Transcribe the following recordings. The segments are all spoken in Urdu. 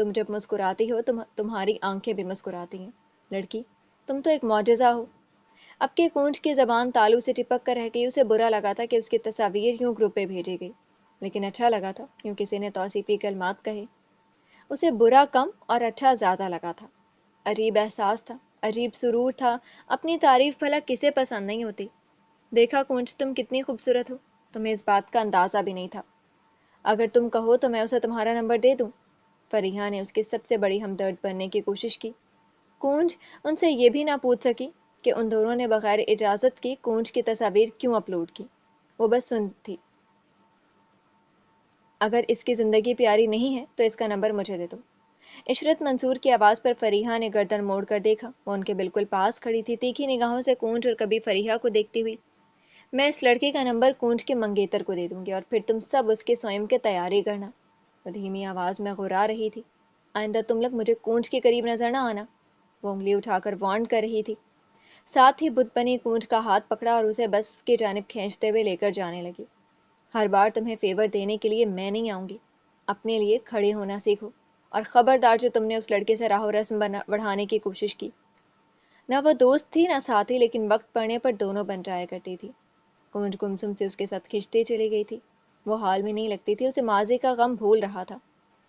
تم جب مسکراتی ہو تمہاری آنکھیں بھی مسکراتی ہیں۔ لڑکی، تم تو ایک معجزہ ہو۔ اب کی کونج کی زبان تالو سے ٹپک کر رہ گئی۔ اسے برا لگا تھا کہ اس کی تصاویر یوں گروپ پہ بھیجی گئی، لیکن اچھا لگا تھا کیوں کسی نے توصیفی کلمات کہے۔ اسے برا کم اور اچھا زیادہ لگا تھا۔ عجیب احساس تھا، عجیب سرور تھا۔ اپنی تعریف بھلا کسے پسند نہیں ہوتی؟ دیکھا کونج، تم کتنی خوبصورت ہو، تمہیں اس بات کا اندازہ بھی نہیں تھا۔ اگر تم کہو تو میں اسے تمہارا نمبر دے دوں۔ فریحہ نے اس کی سب سے بڑی ہمدرد بننے کی کوشش کی۔ کونج ان سے یہ بھی نہ پوچھ سکی کہ ان دونوں نے بغیر اجازت کی کونج کی تصاویر کیوں اپلوڈ کی۔ وہ بس سن تھی۔ اگر اس کی زندگی پیاری نہیں ہے تو اس کا نمبر مجھے دے دو۔ عشرت منصور کی آواز پر فریحہ نے گردن موڑ کر دیکھا۔ وہ ان کے بالکل پاس کھڑی تھی، تیکھی نگاہوں سے کونج اور کبھی فریحہ کو دیکھتی ہوئی۔ میں اس لڑکے کا نمبر کونج کے منگیتر کو دے دوں گی اور پھر تم سب اس کے سوئم کی تیاری کرنا۔ وہ دھیمی آواز میں غرا رہی تھی۔ آئندہ تم لوگ مجھے کونج کے قریب نظر نہ آنا۔ وہ انگلی اٹھا کر وارن کر رہی تھی، ساتھ ہی بت بنی کونج کا ہاتھ پکڑا اور اسے بس کی جانب کھینچتے ہوئے لے کر جانے لگی۔ ہر بار تمہیں فیور دینے کے لیے میں نہیں آؤں گی، اپنے لیے کھڑے ہونا سیکھو، اور خبردار جو تم نے اس لڑکے سے راہ و رسم بڑھانے کی کوشش کی۔ نہ وہ دوست تھی نہ ساتھی، لیکن وقت پڑنے پر دونوں بن جایا کرتی تھی۔ کونج گمسم سے اس کے ساتھ کھنچتی چلی گئی تھی۔ وہ حال میں نہیں لگتی تھی، اسے ماضی کا غم بھول رہا تھا۔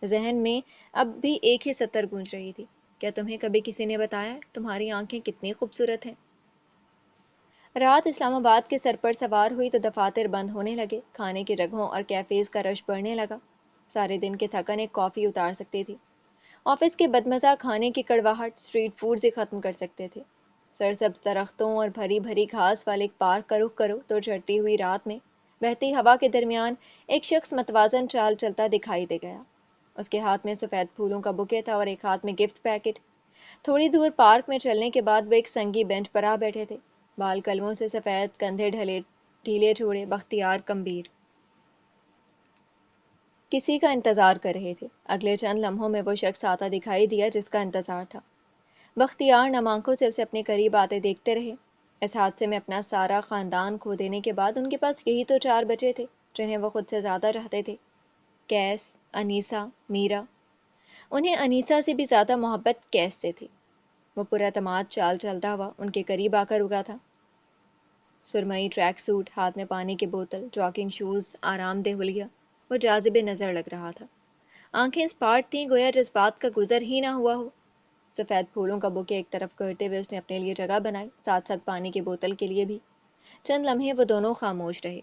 ذہن میں اب بھی ایک ہی سطر گونج رہی تھی، کیا تمہیں کبھی کسی نے بتایا تمہاری آنکھیں کتنی خوبصورت ہیں؟ رات اسلام آباد کے سر پر سوار ہوئی تو دفاتر بند ہونے لگے، کھانے کی جگہوں اور کیفیز کا رش بڑھنے لگا۔ سارے دن کی تھکن ایک کافی اتار سکتی تھی۔ آفس کے بدمزہ کھانے کی کڑواہٹ اسٹریٹ فوڈ سے ختم کر سکتے تھے۔ سرسبز درختوں اور بھری بھری گھاس والے ایک پارک کا رخ کرو تو چڑھتی ہوئی رات میں بہتی ہوا کے درمیان ایک شخص متوازن چال چلتا دکھائی دے گیا۔ اس کے ہاتھ میں سفید پھولوں کا بکے تھا اور ایک ہاتھ میں گفٹ پیکٹ۔ تھوڑی دور پارک میں چلنے کے بعد وہ ایک سنگی بینچ پر آ بیٹھے تھے، بال کلموں سے سفید، کندھے ڈھیلے چھوڑے، بختیار گمبھیر، کسی کا انتظار کر رہے تھے۔ اگلے چند لمحوں میں وہ شخص آتا دکھائی دیا جس کا انتظار تھا۔ بختیار نم آنکھوں سے اسے اپنے قریب آتے دیکھتے رہے۔ اس حادثے میں اپنا سارا خاندان کھو دینے کے بعد ان کے پاس یہی تو 4 بچے تھے جنہیں وہ خود سے زیادہ چاہتے تھے، کیس، انیسہ، میرا۔ انہیں انیسہ سے بھی زیادہ محبت کیس سے تھی۔ وہ پراعتماد چال چلتا ہوا ان کے قریب آ کر رکا تھا۔ سرمئی ٹریک سوٹ، ہاتھ میں پانی کی بوتل، جاگنگ شوز، آرام دہ حلیہ، وہ جاذب نظر لگ رہا تھا۔ آنکھیں اسپاٹ تھیں، گویا جذبات کا گزر ہی نہ ہوا ہو۔ سفید پھولوں کا بوکے ایک طرف کرتے ہوئے اس نے اپنے لیے جگہ بنائی، ساتھ ساتھ پانی کی بوتل کے لیے بھی۔ چند لمحے وہ دونوں خاموش رہے۔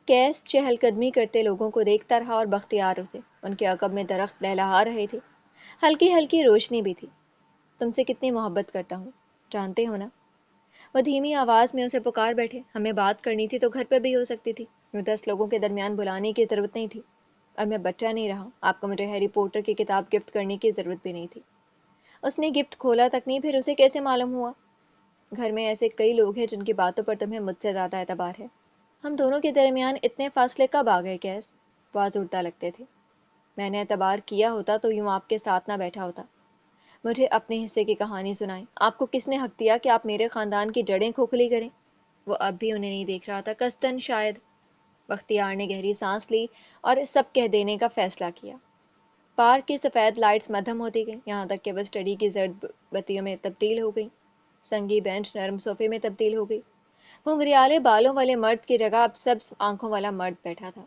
کیس چہل قدمی کرتے لوگوں کو دیکھتا رہا اور بختیار اسے۔ ان کے عقب میں درخت لہلہا رہے تھے، ہلکی ہلکی روشنی بھی تھی۔ تم سے کتنی محبت کرتا ہوں، جانتے ہو نا؟ وہ دھیمی آواز میں اسے پکار بیٹھے۔ ہمیں بات کرنی تھی تو گھر پہ بھی ہو سکتی تھی، 10 لوگوں کے درمیان بلانے کی ضرورت نہیں تھی۔ اب میں بچہ نہیں رہا، آپ کو مجھے ہیری پوٹر کی کتاب گفٹ کرنے کی ضرورت بھی نہیں تھی۔ اس نے گفٹ کھولا تک نہیں، پھر اسے کیسے معلوم ہوا؟ گھر میں ایسے کئی لوگ ہیں جن کی باتوں پر تمہیں مجھ سے زیادہ اعتبار ہے۔ ہم دونوں کے درمیان اتنے فاصلے کب آ گئے کیس؟ باز اڑتا لگتے تھے۔ میں نے اعتبار کیا ہوتا تو یوں آپ کے ساتھ نہ بیٹھا ہوتا۔ مجھے اپنے حصے کی کہانی سنائیں۔ آپ کو کس نے حق دیا کہ آپ میرے خاندان کی جڑیں کھوکھلی کریں؟ وہ اب بھی انہیں نہیں دیکھ رہا تھا، قصداً شاید۔ بختیار نے گہری سانس لی اور سب کہہ دینے کا فیصلہ کیا۔ پارک کی سفید لائٹس مدھم ہوتی گئیں، یہاں تک کہ وہ اسٹڈی کی زرد بتیوں میں تبدیل ہو گئیں۔ سنگی بینچ نرم صوفے میں تبدیل ہو گئی۔ گھنگریالے بالوں والے مرد کی جگہ اب سبز آنکھوں والا مرد بیٹھا تھا۔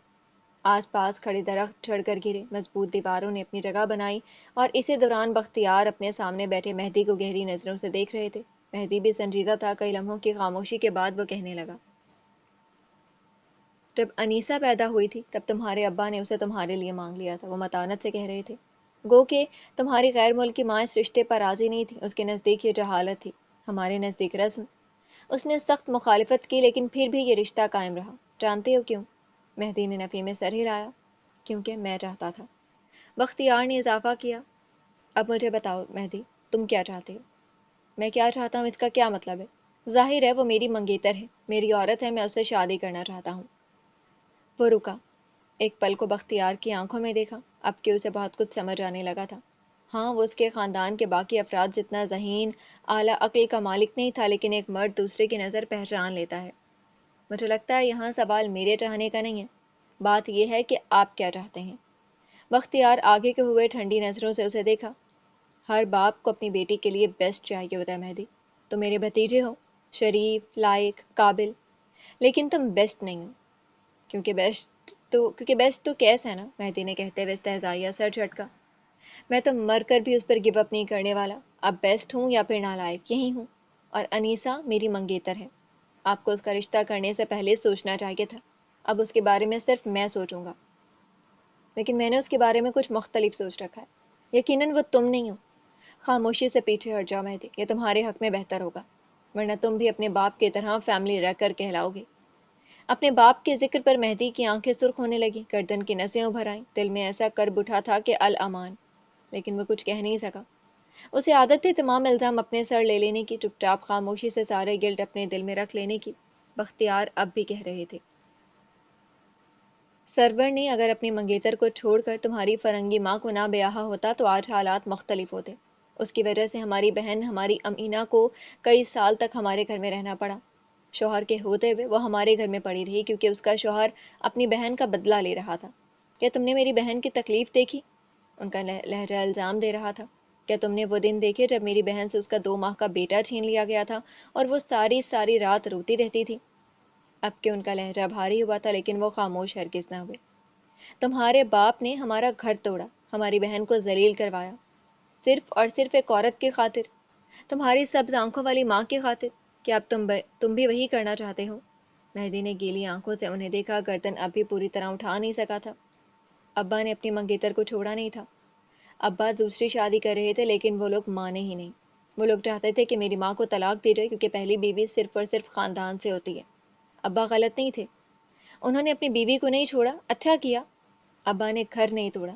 آس پاس کھڑے درخت جھڑ کر گرے، مضبوط دیواروں نے اپنی جگہ بنائی، اور اسی دوران بختیار اپنے سامنے بیٹھے مہدی کو گہری نظروں سے دیکھ رہے تھے۔ مہدی بھی سنجیدہ تھا۔ کئی لمحوں کی خاموشی کے بعد وہ کہنے لگا، جب انیسہ پیدا ہوئی تھی تب تمہارے ابا نے اسے تمہارے لیے مانگ لیا تھا۔ وہ متانت سے کہہ رہے تھے، گو کہ تمہاری غیر ملکی ماں اس رشتے پر راضی نہیں تھی، اس کے نزدیک یہ جہالت تھی، ہمارے نزدیک رسم۔ اس نے سخت مخالفت کی لیکن پھر بھی یہ رشتہ قائم رہا۔ جانتے ہو کیوں؟ مہدی نے نفی میں سر ہلایا۔ کیونکہ میں چاہتا تھا، بختیار نے اضافہ کیا۔ اب مجھے بتاؤ مہدی، تم کیا چاہتے ہو؟ میں کیا چاہتا ہوں اس کا کیا مطلب ہے؟ ظاہر ہے وہ میری منگیتر ہے، میری عورت ہے، میں اس سے شادی کرنا چاہتا ہوں۔ وہ رکا، ایک پل کو بختیار کی آنکھوں میں دیکھا، اب کہ اسے بہت کچھ سمجھ آنے لگا تھا۔ ہاں، وہ اس کے خاندان کے باقی افراد جتنا ذہین، اعلیٰ عقل کا مالک نہیں تھا، لیکن ایک مرد دوسرے کی نظر پہچان لیتا ہے۔ مجھے لگتا ہے یہاں سوال میرے چاہنے کا نہیں ہے، بات یہ ہے کہ آپ کیا چاہتے ہیں؟ بختیار آگے کے ہوئے ٹھنڈی نظروں سے اسے دیکھا۔ ہر باپ کو اپنی بیٹی کے لیے بیسٹ چاہیے ہوتا ہے مہدی۔ تم میرے بھتیجے ہو، شریف، لائق، قابل، لیکن تم بیسٹ نہیں ہو۔ کیونکہ بیسٹ تو کیس ہے نا، مہدی نے کہتے ہوئے استہزائیہ سر جھٹکا۔ میں تو مر کر بھی اس پر گو اپ نہیں کرنے والا۔ اب بیسٹ ہوں یا پھر نالائق، یہی ہوں۔ اور انیسہ میری منگیتر ہے۔ آپ کو اس کا رشتہ کرنے سے پہلے سوچنا چاہیے تھا۔ اب اس کے بارے میں صرف میں سوچوں گا، لیکن میں نے اس کے بارے میں کچھ مختلف سوچ رکھا ہے۔ یقیناً وہ تم نہیں ہو۔ خاموشی سے پیچھے ہٹ جاؤ مہدی، یہ تمہارے حق میں بہتر ہوگا، ورنہ تم بھی اپنے باپ کی طرح فیملی ریکر کہلاؤ گے۔ اپنے باپ کے ذکر پر مہدی کی آنکھیں سرخ ہونے لگیں، گردن کی نسیں ابھر آئیں، دل میں ایسا کرب اٹھا تھا کہ الامان، لیکن وہ کچھ کہہ نہیں سکا۔ اسے عادت تھی تمام الزام اپنے سر لے لینے کی، چپ چاپ خاموشی سے سارے گلٹ اپنے دل میں رکھ لینے کی۔ بختیار اب بھی کہہ رہے تھے، سرور نے اگر اپنی منگیتر کو چھوڑ کر تمہاری فرنگی ماں کو نہ بیاہا ہوتا تو آج حالات مختلف ہوتے۔ اس کی وجہ سے ہماری بہن ہماری امینہ کو کئی سال تک ہمارے گھر میں رہنا پڑا۔ شوہر کے ہوتے ہوئے وہ ہمارے گھر میں پڑی رہی کیونکہ اس کا شوہر اپنی بہن کا بدلہ لے رہا تھا۔ کیا تم نے میری بہن کی تکلیف دیکھی؟ ان کا لہجہ الزام دے رہا تھا۔ کیا تم نے وہ دن دیکھے جب میری بہن سے اس کا 2 ماہ کا بیٹا چھین لیا گیا تھا اور وہ ساری ساری رات روتی رہتی تھی؟ اب کہ ان کا لہجہ بھاری ہوا تھا لیکن وہ خاموش ہرگز نہ ہوئے۔ تمہارے باپ نے ہمارا گھر توڑا، ہماری بہن کو ذلیل کروایا، صرف اور صرف ایک عورت کی خاطر، تمہاری سبز آنکھوں والی ماں کی خاطر۔ کیا اب تم بھی وہی کرنا چاہتے ہو؟ مہدی نے گیلی آنکھوں سے انہیں دیکھا، گردن اب بھی پوری طرح اٹھا نہیں سکا تھا۔ ابا نے اپنی منگیتر کو چھوڑا نہیں تھا۔ ابا دوسری شادی کر رہے تھے لیکن وہ لوگ مانے ہی نہیں۔ وہ لوگ چاہتے تھے کہ میری ماں کو طلاق دی جائے کیونکہ پہلی بیوی صرف اور صرف خاندان سے ہوتی ہے۔ ابا غلط نہیں تھے، انہوں نے اپنی بیوی کو نہیں چھوڑا، اچھا کیا۔ ابا نے گھر نہیں توڑا،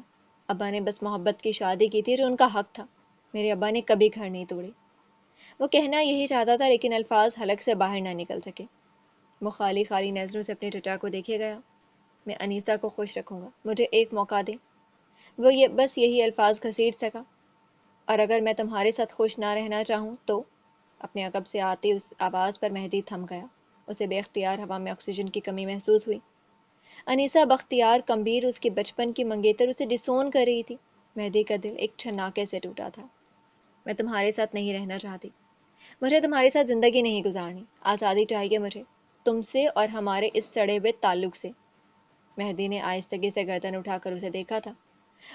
ابا نے بس محبت کی شادی کی تھی جو ان کا حق تھا۔ میرے ابا نے کبھی گھر نہیں توڑے۔ وہ کہنا یہی چاہتا تھا لیکن الفاظ حلق سے باہر نہ نکل سکے۔ وہ خالی خالی نظروں سے اپنے چچا کو دیکھے گیا۔ میں انیسہ کو خوش رکھوں گا، مجھے ایک موقع دیں۔ وہ بس یہی الفاظ گھسیٹ سکا۔ اور اگر میں تمہارے ساتھ خوش نہ رہنا چاہوں تو؟ اپنے عقب سے آتی اس آواز پر مہدی تھم گیا۔ اسے بے اختیار ہوا میں آکسیجن کی کمی محسوس ہوئی۔ انیسہ بختیار کمبیر، اس کی بچپن کی منگیتر اسے ڈسون کر رہی تھی۔ مہدی کا دل ایک چھناکے سے ٹوٹا تھا۔ میں تمہارے ساتھ نہیں رہنا چاہتی، مجھے تمہارے ساتھ زندگی نہیں گزارنی، آزادی چاہیے مجھے، تم سے اور ہمارے اس سڑے ہوئے تعلق سے۔ مہدی نے آہستگی سے گردن اٹھا کر اسے دیکھا تھا۔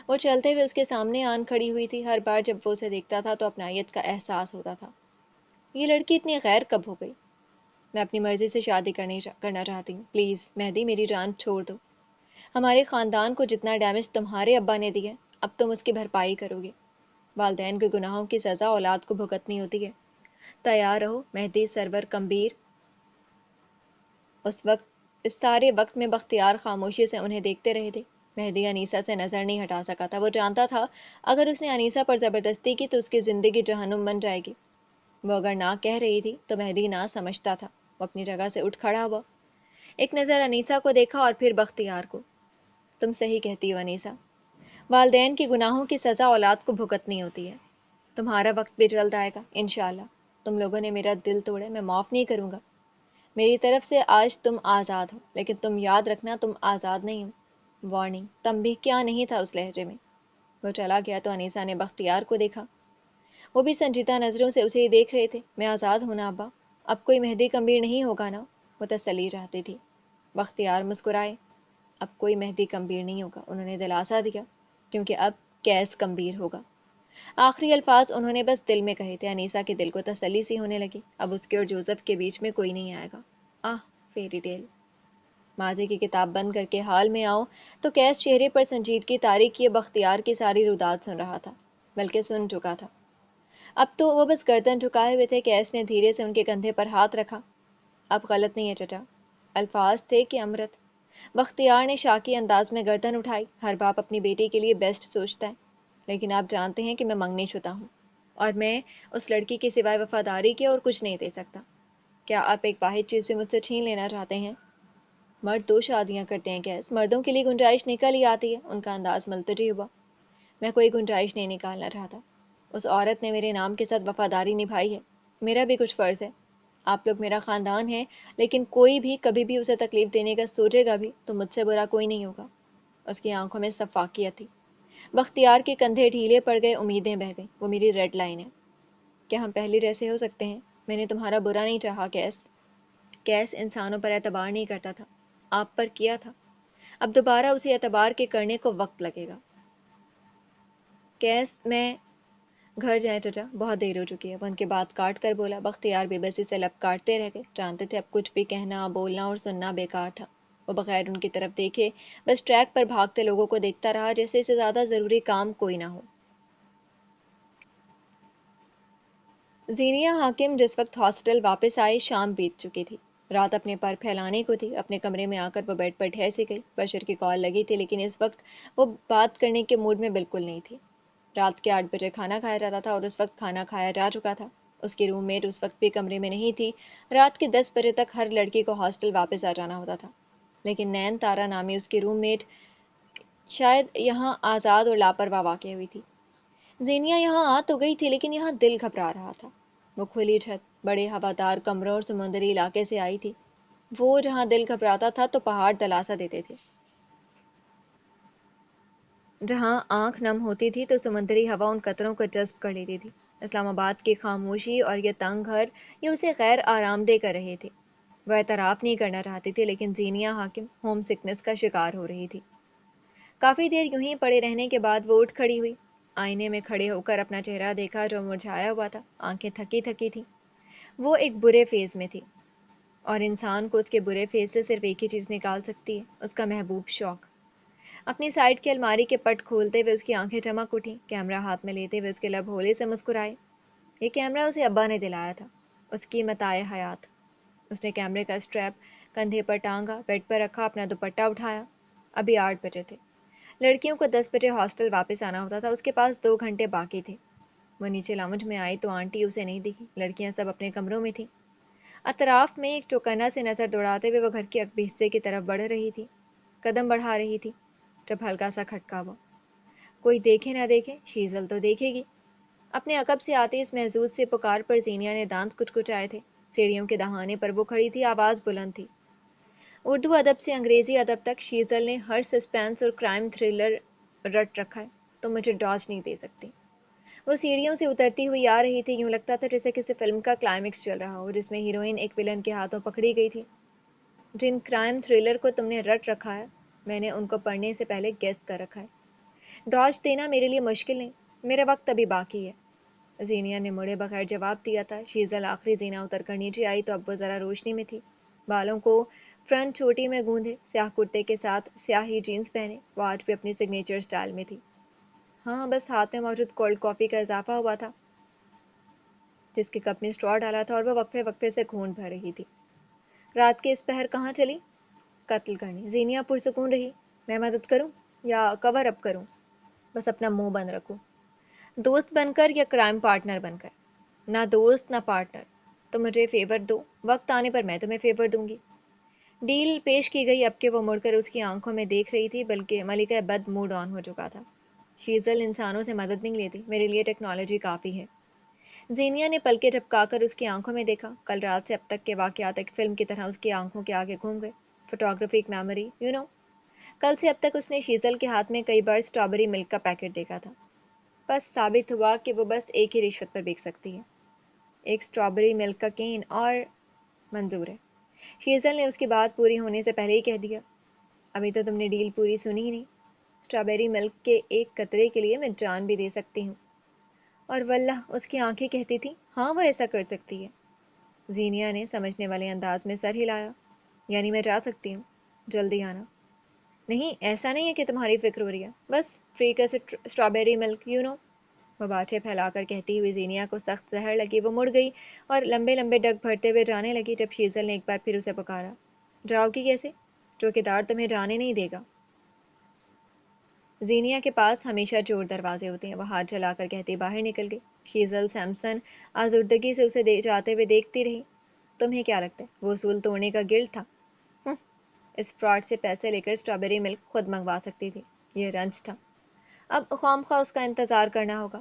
وہ چلتے ہوئے اس کے سامنے آن کھڑی ہوئی تھی۔ ہر بار جب وہ اسے دیکھتا تھا تو اپنائیت کا احساس ہوتا تھا۔ یہ لڑکی اتنی غیر کب ہو گئی؟ میں اپنی مرضی سے شادی کرنا چاہتی ہوں، پلیز مہدی میری جان چھوڑ دو۔ ہمارے خاندان کو جتنا ڈیمیج تمہارے ابا نے دیا اب تم اس کی بھرپائی کرو گے۔ والدین کے گناہوں کی سزا اولاد کو بھگتنی ہوتی ہے۔ تیار رہو مہدی سرور کمبیر۔ اس سارے وقت میں بختیار خاموشی سے انہیں دیکھتے رہے تھے۔ مہدی انیسہ سے نظر نہیں ہٹا سکا تھا۔ وہ جانتا تھا اگر اس نے انیسہ پر زبردستی کی تو اس کی زندگی جہنم بن جائے گی۔ وہ اگر نہ کہہ رہی تھی تو مہدی نہ سمجھتا تھا۔ وہ اپنی جگہ سے اٹھ کھڑا ہوا، ایک نظر انیسہ کو دیکھا اور پھر بختیار کو۔ تم صحیح کہتی ہو انیسہ، والدین کے گناہوں کی سزا اولاد کو بھگتنی ہوتی ہے۔ تمہارا وقت بھی جلد آئے گا انشاءاللہ۔ تم لوگوں نے میرا دل توڑے، میں معاف نہیں کروں گا۔ میری طرف سے آج تم آزاد ہو، لیکن تم یاد رکھنا تم آزاد نہیں ہو۔ وارننگ، تنبیہ کیا نہیں تھا اس لہجے میں۔ وہ چلا گیا تو انیسہ نے بختیار کو دیکھا۔ وہ بھی سنجیدہ نظروں سے اسے ہی دیکھ رہے تھے۔ میں آزاد ہوں نا ابا؟ اب کوئی مہدی کمبیر نہیں ہوگا نا؟ وہ تسلی چاہتی تھی۔ بختیار مسکرائے۔ اب کوئی مہدی کمبیر نہیں ہوگا، انہوں نے دلاسا دیا، کیونکہ اب کیس کمبیر ہوگا۔ آخری الفاظ انہوں نے بس دل میں کہے تھے۔ انیسہ کے دل کو تسلی سی ہونے لگی، اب اس کے اور جوزف کے بیچ میں کوئی نہیں آئے گا۔ Ferry tell. ماضی کی کتاب بند کر کے حال میں آؤ تو کیس چہرے پر سنجیدگی طاری کیے بختیار کی ساری روداد سن رہا تھا، بلکہ سن چکا تھا۔ اب تو وہ بس گردن جھکائے ہوئے تھے۔ کیس نے دھیرے سے ان کے کندھے پر ہاتھ رکھا۔ اب غلط نہیں ہے چچا، الفاظ تھے کہ امرت۔ بختیار نے شاکی انداز میں گردن اٹھائی۔ ہر باپ اپنی بیٹی کے لیے بیسٹ سوچتا ہے، لیکن آپ جانتے ہیں کہ میں منگنی شدہ ہوں اور میں اس لڑکی کے سوائے وفاداری کے اور کچھ نہیں دے سکتا۔ کیا آپ ایک واحد چیز بھی مجھ سے چھین لینا چاہتے ہیں؟ مرد 2 شادیاں کرتے ہیں کیس، مردوں کے لیے گنجائش نکل ہی آتی ہے۔ ان کا انداز ملتجی ہوا۔ میں کوئی گنجائش نہیں نکالنا چاہتا۔ اس عورت نے میرے نام کے ساتھ وفاداری نبھائی ہے، میرا بھی کچھ فرض ہے۔ آپ لوگ میرا خاندان ہیں، لیکن کوئی بھی کبھی بھی اسے تکلیف دینے کا سوچے گا بھی تو مجھ سے برا کوئی نہیں ہوگا۔ اس کی آنکھوں میں شفافیت تھی۔ بختیار کے کندھے ڈھیلے پڑ گئے، امیدیں بہہ گئیں۔ وہ میری ریڈ لائن ہے۔ کیا ہم پہلے جیسے ہو سکتے ہیں؟ میں نے تمہارا برا نہیں چاہا کیس۔ کیس انسانوں پر اعتبار نہیں کرتا تھا، آپ پر کیا تھا۔ اب دوبارہ اسے اعتبار کے کرنے کو وقت لگے گا۔ کیس، میں گھر جائیں چچا، بہت دیر ہو چکی ہے، وہ ان کے بات کاٹ کر بولا۔ بختیار بے بسی سے لب کاٹتے رہ گئے، جانتے تھے اب کچھ بھی کہنا، بولنا اور سننا بیکار تھا۔ وہ بغیر ان کی طرف دیکھے بس ٹریک پر بھاگتے لوگوں کو دیکھتا رہا، جیسے اسے زیادہ ضروری کام کوئی نہ ہو۔ زینیہ حاکم جس وقت ہاسٹل واپس آئی شام بیت چکی تھی۔ رات اپنے پر پھیلانے کو تھی۔ اپنے کمرے میں آ کر وہ بیڈ پر ٹھہر سی گئی۔ بشر کی کال لگی تھی، لیکن اس وقت وہ بات کرنے کے موڈ میں بالکل نہیں تھی۔ رات کے 8 بجے کھانا کھایا جاتا تھا اور اس وقت کھانا کھایا جا چکا تھا۔ اس کی روم میٹ اس وقت بھی کمرے میں نہیں تھی۔ رات کے 10 بجے تک ہر لڑکی کو ہاسٹل واپس آ جانا ہوتا تھا، لیکن نین تارا نامی اس کی روم میٹ شاید یہاں آزاد اور لاپرواہ واقع ہوئی تھی۔ زینیہ یہاں آ تو گئی تھی، لیکن یہاں دل گھبرا رہا تھا۔ وہ کھلی چھت، بڑے ہوادار کمروں اور سمندری علاقے سے آئی تھی۔ وہ جہاں دل گھبراتا تھا تو پہاڑ دلاسا دیتے تھے، جہاں آنکھ نم ہوتی تھی تو سمندری ہوا ان قطروں کو جذب کر لیتی تھی۔ اسلام آباد کی خاموشی اور یہ تنگ گھر یہ اسے غیر آرام دہ کر رہے تھے۔ وہ اعتراف نہیں کرنا چاہتی تھی، لیکن زینیہ حاکم ہوم سکنس کا شکار ہو رہی تھی۔ کافی دیر یوں ہی پڑے رہنے کے بعد وہ اٹھ کھڑی ہوئی۔ آئینے میں کھڑے ہو کر اپنا چہرہ دیکھا جو مرجھایا ہوا تھا، آنکھیں تھکی تھکی تھیں۔ وہ ایک برے فیز میں تھی، اور انسان کو اس کے برے فیز سے صرف ایک ہی چیز نکال سکتی ہے، اس کا محبوب شوق۔ اپنی سائڈ کی الماری کے پٹ کھولتے ہوئے اس کی آنکھیں چمک اٹھیں، کیمرہ ہاتھ میں لیتے ہوئے اس کے لب ہولے سے مسکرائے۔ یہ کیمرہ اسے ابا نے دلایا تھا، اس کی متاع حیات۔ اس نے کیمرے کا اسٹریپ کندھے پر ٹانگا، بیڈ پر رکھا، اپنا دوپٹہ اٹھایا۔ ابھی 8 بجے تھے۔ لڑکیوں کو 10 بجے ہاسٹل واپس آنا ہوتا تھا، اس کے پاس 2 گھنٹے باقی تھے۔ وہ نیچے لاؤنج میں آئی تو آنٹی اسے نہیں دکھی، لڑکیاں سب اپنے کمروں میں تھیں۔ اطراف میں ایک چوکنا سے نظر دوڑاتے ہوئے وہ گھر کے عقبی حصے کی طرف بڑھ رہی تھی، قدم بڑھا رہی تھی، جب ہلکا سا کھٹکا ہوا۔ کوئی دیکھے نہ دیکھے، شیزل تو دیکھے گی۔ اپنے عقب سے آتے اس محظوظ سے پکار پر زینیہ نے دانت کچکچائے تھے۔ سیڑھیوں کے دہانے پر وہ کھڑی تھی، آواز بلند تھی۔ اردو ادب سے انگریزی ادب تک شیزل نے ہر سسپینس اور کرائم تھرلر رٹ رکھا ہے، تو مجھے ڈاج نہیں دے سکتی۔ وہ سیڑھیوں سے اترتی ہوئی آ رہی تھی، یوں لگتا تھا جیسے کسی فلم کا کلائمیکس چل رہا ہو جس میں ہیروئن ایک ولن کے ہاتھوں پکڑی گئی تھی۔ جن کرائم تھرلر کو تم نے رٹ رکھا ہے، میں نے ان کو پڑھنے سے پہلے گیس کر رکھا ہے۔ ڈاج دینا میرے لیے مشکل نہیں، میرا وقت ابھی باقی ہے۔ زینیہ نے مڑے بغیر جواب دیا تھا۔ شیزل آخری زینہ اتر کر نیچے آئی تو اب وہ ذرا روشنی میں تھی۔ بالوں کو فرنٹ چوٹی میں گوندھے، سیاہ کرتے کے ساتھ سیاہی جینز پہنے، وہ آج بھی اپنی سگنیچر سٹائل میں تھی۔ ہاں، بس ہاتھ میں موجود کولڈ کافی کا اضافہ ہوا تھا، جس کے کپ میں اسٹرا ڈالا تھا، اور وہ وقفے وقفے سے خون بھر رہی تھی۔ رات کے اس پہر کہاں چلی؟ قتل کرنے۔ زینیہ پرسکون رہی۔ میں مدد کروں یا کور اپ کروں؟ بس اپنا منہ بند رکھوں۔ دوست بن کر یا کرائم پارٹنر بن کر؟ نہ دوست نہ پارٹنر۔ تو مجھے فیور دو، وقت آنے پر میں تمہیں فیور دوں گی۔ ڈیل پیش کی گئی، اب کہ وہ مڑ کر اس کی آنکھوں میں دیکھ رہی تھی، بلکہ ملکہ بد موڈ آن ہو چکا تھا۔ شیزل انسانوں سے مدد نہیں لیتی، میرے لیے ٹیکنالوجی کافی ہے۔ زینیہ نے پلکیں جھپکا کر اس کی آنکھوں میں دیکھا۔ کل رات سے اب تک کے واقعات ایک فلم کی طرح اس کی آنکھوں کے آگے گھوم گئے۔ فوٹوگرافک میموری، کل سے اب تک اس نے شیزل کے ہاتھ میں کئی بار اسٹرابیری ملک کا پیکٹ دیکھا تھا۔ بس ثابت ہوا کہ وہ بس ایک ہی رشوت پر بیک سکتی ہے، ایک اسٹرابیری ملک کا کین، اور منظور ہے۔ شیزل نے اس کی بات پوری ہونے سے پہلے ہی کہہ دیا، ابھی تو تم نے ڈیل پوری سنی ہی نہیں۔ اسٹرابیری ملک کے ایک قطرے کے لیے میں جان بھی دے سکتی ہوں۔ اور واللہ اس کی آنکھیں کہتی تھیں ہاں وہ ایسا کر سکتی ہے۔ زینیہ نے سمجھنے والے انداز میں سر ہلایا۔ یعنی میں جا سکتی ہوں، جلدی آنا۔ نہیں، ایسا نہیں ہے کہ تمہاری فکر ہو رہی ہے، بس فری کا اسٹرابیری ملک وہ باتیں پھیلا کر کہتی ہوئی زینیہ کو سخت زہر لگی۔ وہ مڑ گئی اور لمبے لمبے ڈگ بھرتے ہوئے جانے لگی، جب شیزل نے ایک بار پھر اسے پکارا۔ جاؤ گی کیسے؟ چوکیدار تمہیں جانے نہیں دے گا۔ زینیہ کے پاس ہمیشہ چور دروازے ہوتے ہیں، وہ ہاتھ جلا کر کہتی باہر نکل گئی۔ شیزل سیمسن آزردگی سے اسے جاتے ہوئے دیکھتی رہی۔ تمہیں کیا لگتا ہے وہ اصول توڑنے کا گلڈ تھا؟ اس فراڈ سے پیسے لے کر اسٹرابیری ملک خود منگوا سکتی تھی، یہ رنج تھا۔ اب خواہ مخواہ اس کا انتظار کرنا ہوگا۔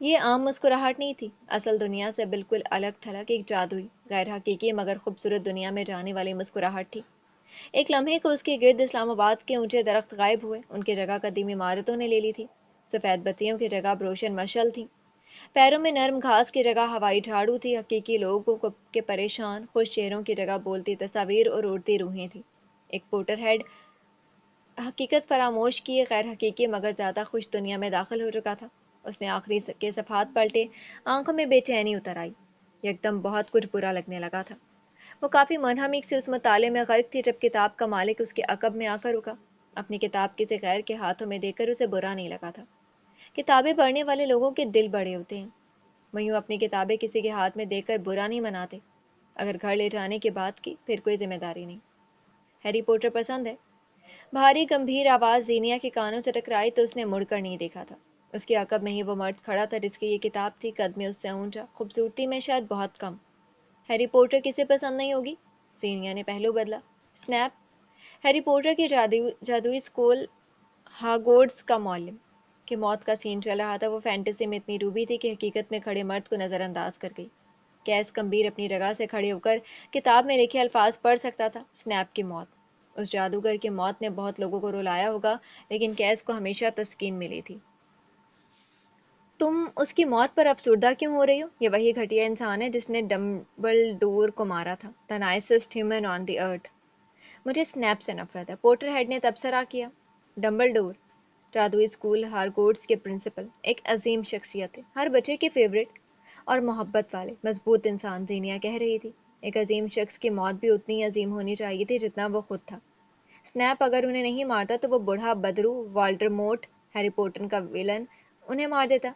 یہ عام مسکراہٹ نہیں تھی، اصل دنیا سے بالکل الگ تھلگ ایک جادوئی، غیر حقیقی مگر خوبصورت دنیا میں جانے والی مسکراہٹ تھی۔ ایک لمحے کو اس کے گرد اسلام آباد کے اونچے درخت غائب ہوئے، ان کی جگہ قدیم عمارتوں نے لے لی تھی۔ سفید بتیوں کی جگہ روشن مشعل تھی، پیروں میں نرم گھاس کی جگہ ہوائی جھاڑو تھی، حقیقی لوگوں کے پریشان خوش چہروں کی جگہ بولتی تصاویر اور اڑتی روحیں تھیں۔ ایک پوٹر ہیڈ حقیقت فراموش کیے غیر حقیقی مگر زیادہ خوش دنیا میں داخل ہو چکا تھا۔ اس نے آخری کے صفحات پلٹے، آنکھوں میں بے چینی اتر آئی۔ یکدم بہت کچھ برا لگنے لگا تھا۔ وہ کافی منہمک سے اس مطالعے میں غرق تھی جب کتاب کا مالک اس کے عقب میں آ کر رکا۔ اپنی کتاب کسی غیر کے ہاتھوں میں دے کر اسے برا نہیں لگا تھا۔ کتابیں پڑھنے والے لوگوں کے دل بڑے ہوتے ہیں، وہ یوں اپنی کتابیں کسی کے ہاتھ میں دے کر برا نہیں مناتے۔ اگر گھر لے جانے کی بات کی پھر کوئی ذمہ داری نہیں۔ ہیری پوٹر پسند ہے؟ بھاری گمبھیر آواز زینیا کے کانوں سے ٹکرائی تو اس نے مڑ کر نہیں دیکھا تھا۔ اس کے عقب میں ہی وہ مرد کھڑا تھا جس کی یہ کتاب تھی، قد میں اس سے اونچا، خوبصورتی میں شاید بہت کم۔ ہیری پوٹر کسے پسند نہیں ہوگی؟ زینیا نے پہلو بدلا۔ سنیپ، ہیری پوٹر کے جادوئی اسکول ہاگورٹس کا معلم، کہ موت کا سین چل رہا تھا۔ وہ فینٹیسی میں اتنی ڈوبی تھی کہ حقیقت میں کھڑے مرد کو نظر انداز کر گئی۔ کیس کمبیر اپنی جگہ سے کھڑے ہو کر کتاب میں لکھے الفاظ پڑھ سکتا تھا۔ سنیپ کی موت، اس جادوگر کی موت نے بہت لوگوں کو رلایا ہوگا، لیکن کیس کو ہمیشہ تسکین ملی تھی۔ تم اس کی موت پر افسردہ کیوں ہو رہی ہو؟ یہ وہی گھٹیا انسان ہے جس نے ڈمبلڈور کو مارا تھا، the nicest human on the earth۔ مجھے سنیپ سے نفرت ہے، پوٹر ہیڈ نے تبصرہ کیا۔ ڈمبلڈور، جادوئی اسکول ہارگورٹس کے پرنسپل، ایک عظیم شخصیت ہے، ہر بچے کی فیورٹ اور محبت والے مضبوط انسان، زینیا کہہ رہی تھی۔ ایک عظیم شخص کی موت بھی اتنی عظیم ہونی چاہیے تھی جتنا وہ خود تھا۔ سنیپ اگر انہیں نہیں مارتا تو وہ بوڑھا بدرو والڈرمورٹ، ہیری پوٹر کا ویلن، انہیں مار دیتا۔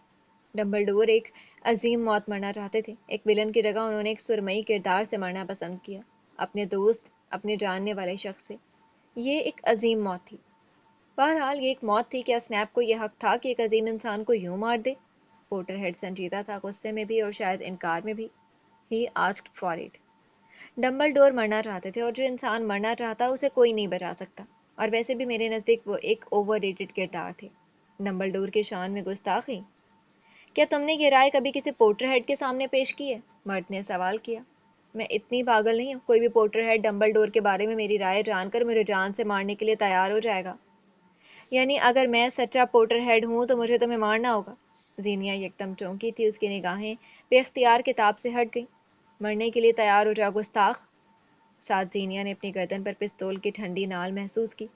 ڈمبلڈور ایک عظیم موت مرنا چاہتے تھے، ایک ویلن کی جگہ انہوں نے ایک سرمئی کردار سے مرنا پسند کیا، اپنے دوست، اپنے جاننے والے شخص سے۔ یہ ایک عظیم موت تھی۔ بہرحال یہ ایک موت تھی، کیا سنیپ کو یہ حق تھا کہ ایک عظیم انسان کو یوں مار دے؟ پوٹر ہیڈ سنجیدہ تھا، غصے میں بھی اور شاید انکار میں بھی۔ ہی آسکڈ فار اٹ۔ ڈمبلڈور مرنا چاہتے تھے، اور جو انسان مرنا چاہتا اسے کوئی نہیں بچا سکتا، اور ویسے بھی میرے نزدیک وہ ایک اوور ریٹڈ کردار تھے۔ ڈمبلڈور کی شان میں گستاخی؟ کیا تم نے یہ رائے کبھی کسی پوٹر ہیڈ کے سامنے پیش کی ہے؟ مرد نے سوال کیا۔ میں اتنی پاگل نہیں ہوں، کوئی بھی پوٹر ہیڈ ڈمبلڈور کے بارے میں میری رائے جان کر مجھے جان سے مارنے کے لیے تیار ہو جائے گا۔ یعنی اگر میں سچا پوٹر ہیڈ ہوں تو مجھے تمہیں مارنا ہوگا؟ زینیا یکدم چونکی تھی، اس کی نگاہیں بے اختیار کتاب سے ہٹ گئیں۔ مرنے کے لیے تیار ہو جا گستاخ۔ ساتھ زینیا نے اپنی گردن پر پستول کی ٹھنڈی نال محسوس کی۔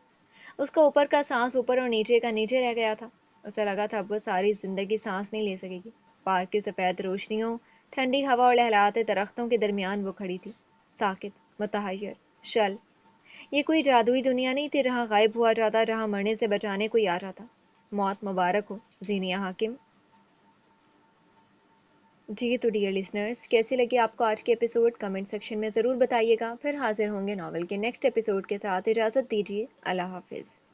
اس کا اوپر کا سانس اوپر اور نیچے کا نیچے رہ گیا تھا۔ اسے لگا تھا اب وہ ساری زندگی سانس نہیں لے سکے گی۔ پارک کی سفید روشنیوں، ٹھنڈی ہوا اور لہلاتے درختوں کے درمیان وہ کھڑی تھی، ساکت، متحیر، شل۔ یہ کوئی جادوئی دنیا نہیں تھی جہاں غائب ہوا جاتا، جہاں مرنے سے بچانے کوئی آ جاتا۔ موت مبارک ہو زینیا حاکم۔ جی تو ڈیئر لسنرز، کیسی لگی آپ کو آج کے ایپیسوڈ؟ کمنٹ سیکشن میں ضرور بتائیے گا۔ پھر حاضر ہوں گے ناول کے نیکسٹ ایپیسوڈ کے ساتھ۔ اجازت دیجیے، اللہ حافظ۔